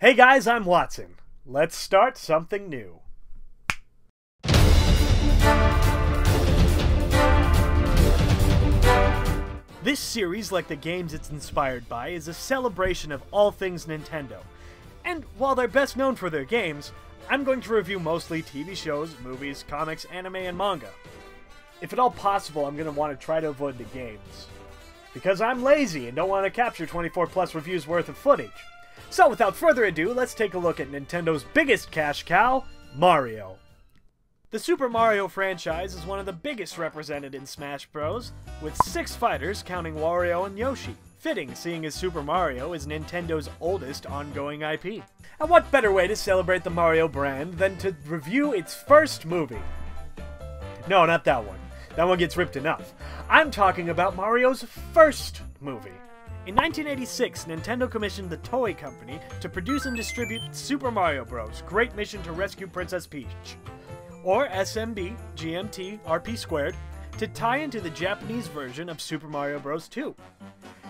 Hey guys, I'm Watson. Let's start something new. This series, like the games it's inspired by, is a celebration of all things Nintendo. And while they're best known for their games, I'm going to review mostly TV shows, movies, comics, anime, and manga. If at all possible, I'm going to want to try to avoid the games. Because I'm lazy and don't want to capture 24 plus reviews worth of footage. So without further ado, let's take a look at Nintendo's biggest cash cow, Mario. The Super Mario franchise is one of the biggest represented in Smash Bros., with 6 fighters counting Wario and Yoshi. Fitting, seeing as Super Mario is Nintendo's oldest ongoing IP. And what better way to celebrate the Mario brand than to review its first movie? No, not that one. That one gets ripped enough. I'm talking about Mario's first movie. In 1986, Nintendo commissioned the Toei Company to produce and distribute Super Mario Bros. Great Mission to Rescue Princess Peach, or SMB GMT RP², to tie into the Japanese version of Super Mario Bros. 2.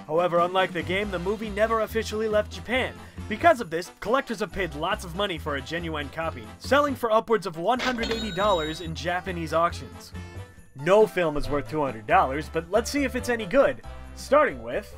However, unlike the game, the movie never officially left Japan. Because of this, collectors have paid lots of money for a genuine copy, selling for upwards of $180 in Japanese auctions. No film is worth $200, but let's see if it's any good, starting with...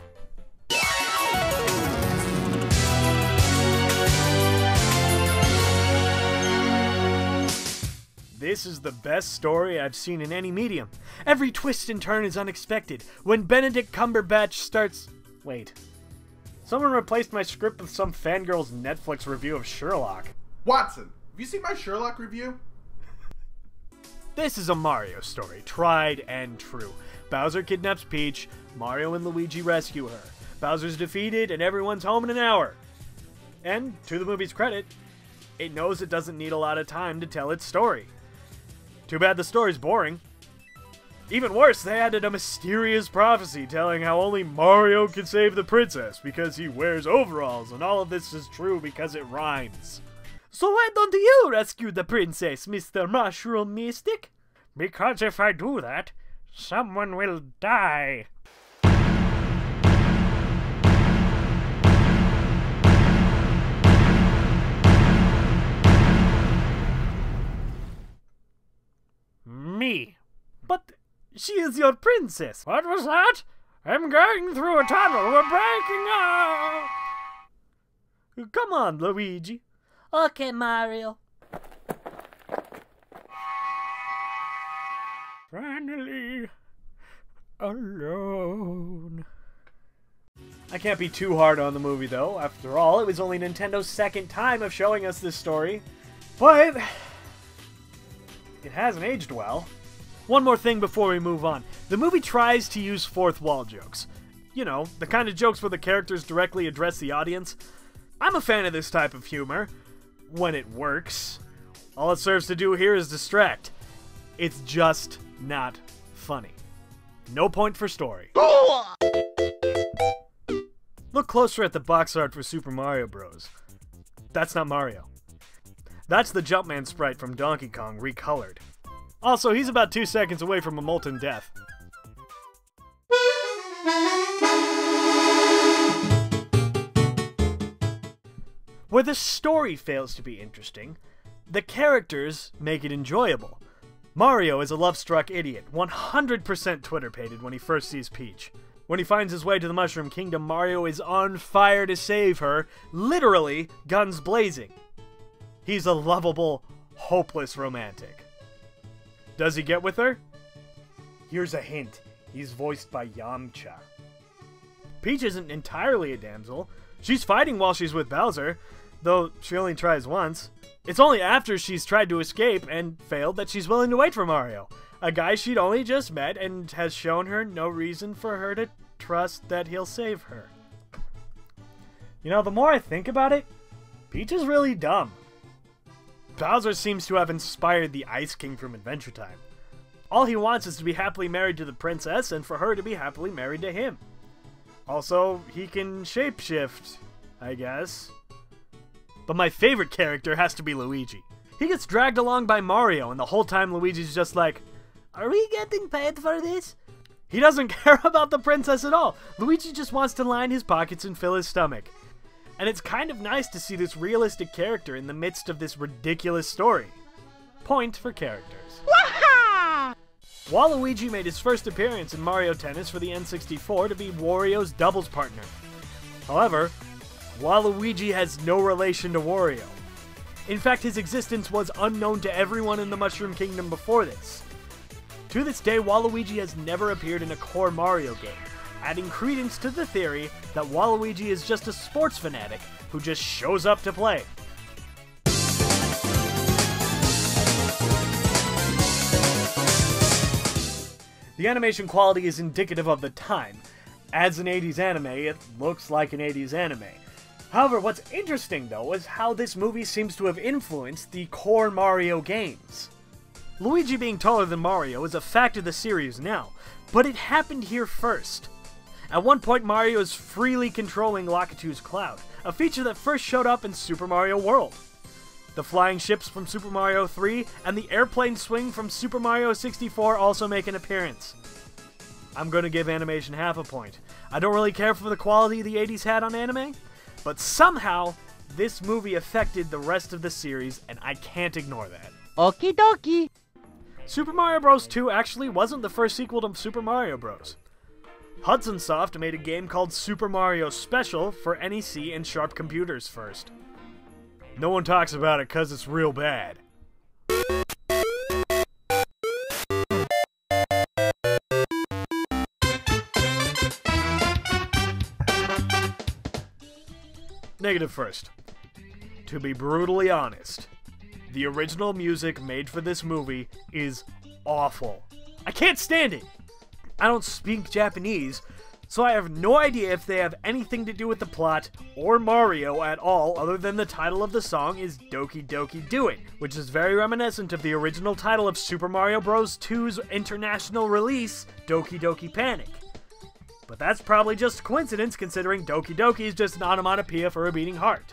This is the best story I've seen in any medium. Every twist and turn is unexpected. When Benedict Cumberbatch starts... Wait. Someone replaced my script with some fangirl's Netflix review of Sherlock. Watson, have you seen my Sherlock review? This is a Mario story, tried and true. Bowser kidnaps Peach, Mario and Luigi rescue her. Bowser's defeated, and everyone's home in an hour. And, to the movie's credit, it knows it doesn't need a lot of time to tell its story. Too bad the story's boring. Even worse, they added a mysterious prophecy telling how only Mario can save the princess because he wears overalls, and all of this is true because it rhymes. So why don't you rescue the princess, Mr. Mushroom Mystic? Because if I do that, someone will die. Me. But she is your princess. What was that? I'm going through a tunnel. We're breaking up. Come on, Luigi. Okay, Mario. Finally alone. I can't be too hard on the movie, though. After all, it was only Nintendo's second time of showing us this story. But it hasn't aged well. One more thing before we move on. The movie tries to use fourth wall jokes. You know, the kind of jokes where the characters directly address the audience. I'm a fan of this type of humor. When it works. All it serves to do here is distract. It's just not funny. No point for story. Look closer at the box art for Super Mario Bros. That's not Mario. That's the Jumpman sprite from Donkey Kong recolored. Also, he's about 2 seconds away from a molten death. Where the story fails to be interesting, the characters make it enjoyable. Mario is a love-struck idiot, 100% Twitter-pated when he first sees Peach. When he finds his way to the Mushroom Kingdom, Mario is on fire to save her, literally guns blazing. He's a lovable, hopeless romantic. Does he get with her? Here's a hint. He's voiced by Yamcha. Peach isn't entirely a damsel. She's fighting while she's with Bowser, though she only tries once. It's only after she's tried to escape and failed that she's willing to wait for Mario, a guy she'd only just met and has shown her no reason for her to trust that he'll save her. You know, the more I think about it, Peach is really dumb. Bowser seems to have inspired the Ice King from Adventure Time. All he wants is to be happily married to the princess and for her to be happily married to him. Also, he can shapeshift, I guess. But my favorite character has to be Luigi. He gets dragged along by Mario, and the whole time Luigi's just like, "Are we getting paid for this?" He doesn't care about the princess at all. Luigi just wants to line his pockets and fill his stomach. and it's kind of nice to see this realistic character in the midst of this ridiculous story. Point for characters. Waluigi made his first appearance in Mario Tennis for the N64 to be Wario's doubles partner. However, Waluigi has no relation to Wario. In fact, his existence was unknown to everyone in the Mushroom Kingdom before this. To this day, Waluigi has never appeared in a core Mario game, adding credence to the theory that Waluigi is just a sports fanatic who just shows up to play. The animation quality is indicative of the time. As an 80s anime, it looks like an 80s anime. However, what's interesting though is how this movie seems to have influenced the core Mario games. Luigi being taller than Mario is a fact of the series now, but it happened here first. At one point, Mario is freely controlling Lakitu's cloud, a feature that first showed up in Super Mario World. The flying ships from Super Mario 3 and the airplane swing from Super Mario 64 also make an appearance. I'm gonna give animation half a point. I don't really care for the quality the 80s had on anime, but somehow, this movie affected the rest of the series, and I can't ignore that. Okie dokie. Super Mario Bros. 2 actually wasn't the first sequel to Super Mario Bros. Hudson Soft made a game called Super Mario Special for NEC and Sharp computers first. No one talks about it because it's real bad. Negative first. To be brutally honest, the original music made for this movie is awful. I can't stand it! I don't speak Japanese, so I have no idea if they have anything to do with the plot or Mario at all, other than the title of the song is Doki Doki Do It, which is very reminiscent of the original title of Super Mario Bros. 2's international release, Doki Doki Panic. But that's probably just a coincidence, considering Doki Doki is just an onomatopoeia for a beating heart.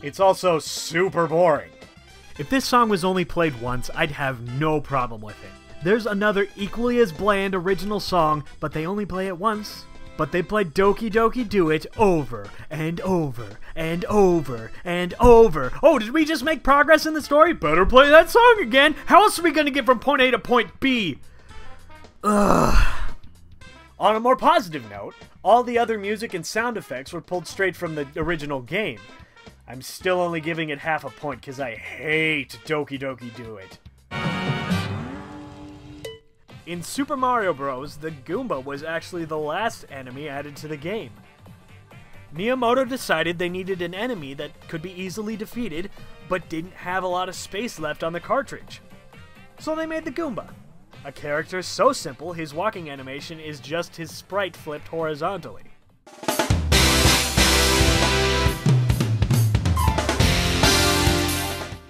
It's also super boring. If this song was only played once, I'd have no problem with it. There's another equally as bland original song, but they only play it once. But they play Doki Doki Do It over and over and over and over. Oh, did we just make progress in the story? Better play that song again. How else are we gonna get from point A to point B? Ugh. On a more positive note, all the other music and sound effects were pulled straight from the original game. I'm still only giving it half a point because I hate Doki Doki Do It. In Super Mario Bros., the Goomba was actually the last enemy added to the game. Miyamoto decided they needed an enemy that could be easily defeated, but didn't have a lot of space left on the cartridge. So they made the Goomba. A character so simple, his walking animation is just his sprite flipped horizontally.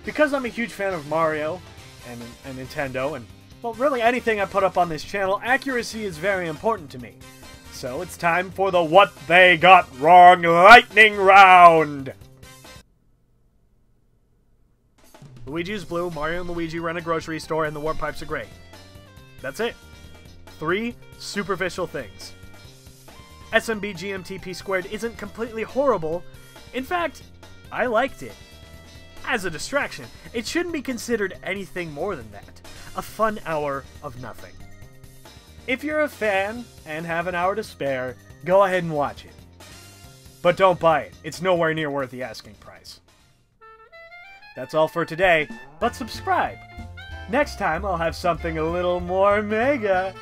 Because I'm a huge fan of Mario and Nintendo, and well, really anything I put up on this channel, accuracy is very important to me. So it's time for the What They Got Wrong Lightning Round! Luigi is blue, Mario and Luigi run a grocery store, and the warp pipes are gray. That's it. 3 superficial things. SMB GMTP squared isn't completely horrible. In fact, I liked it. As a distraction, it shouldn't be considered anything more than that. A fun hour of nothing. If you're a fan and have an hour to spare, go ahead and watch it. But don't buy it. It's nowhere near worth the asking price. That's all for today, but subscribe. Next time I'll have something a little more mega.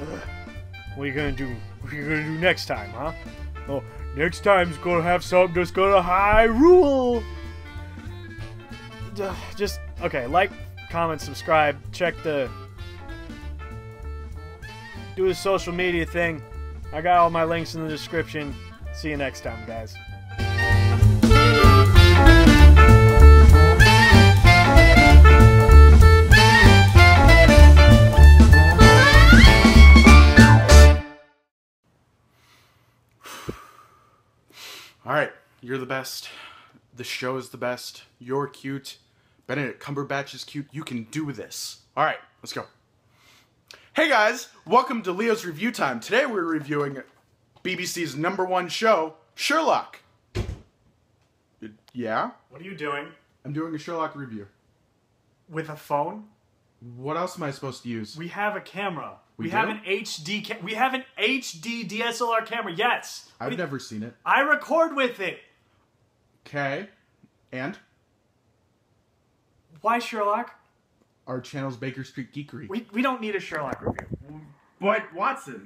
Ugh. What are you gonna do? What are you gonna do next time, huh? Oh, next time's gonna have something that's gonna high rule. Just, okay, like, comment, subscribe, check the... do the social media thing. I got all my links in the description. See you next time, guys. Alright, you're the best. The show is the best. You're cute. Benedict Cumberbatch is cute. You can do this. Alright, let's go. Hey guys, welcome to Leo's Review Time. Today we're reviewing BBC's #1 show, Sherlock. Yeah? What are you doing? I'm doing a Sherlock review. With a phone? What else am I supposed to use? We have a camera. We have do? an HD. We have an HD DSLR camera. Yes. I've never seen it. I record with it. Okay. And? Why Sherlock? Our channel's Baker Street Geekery. We don't need a Sherlock review. But Watson,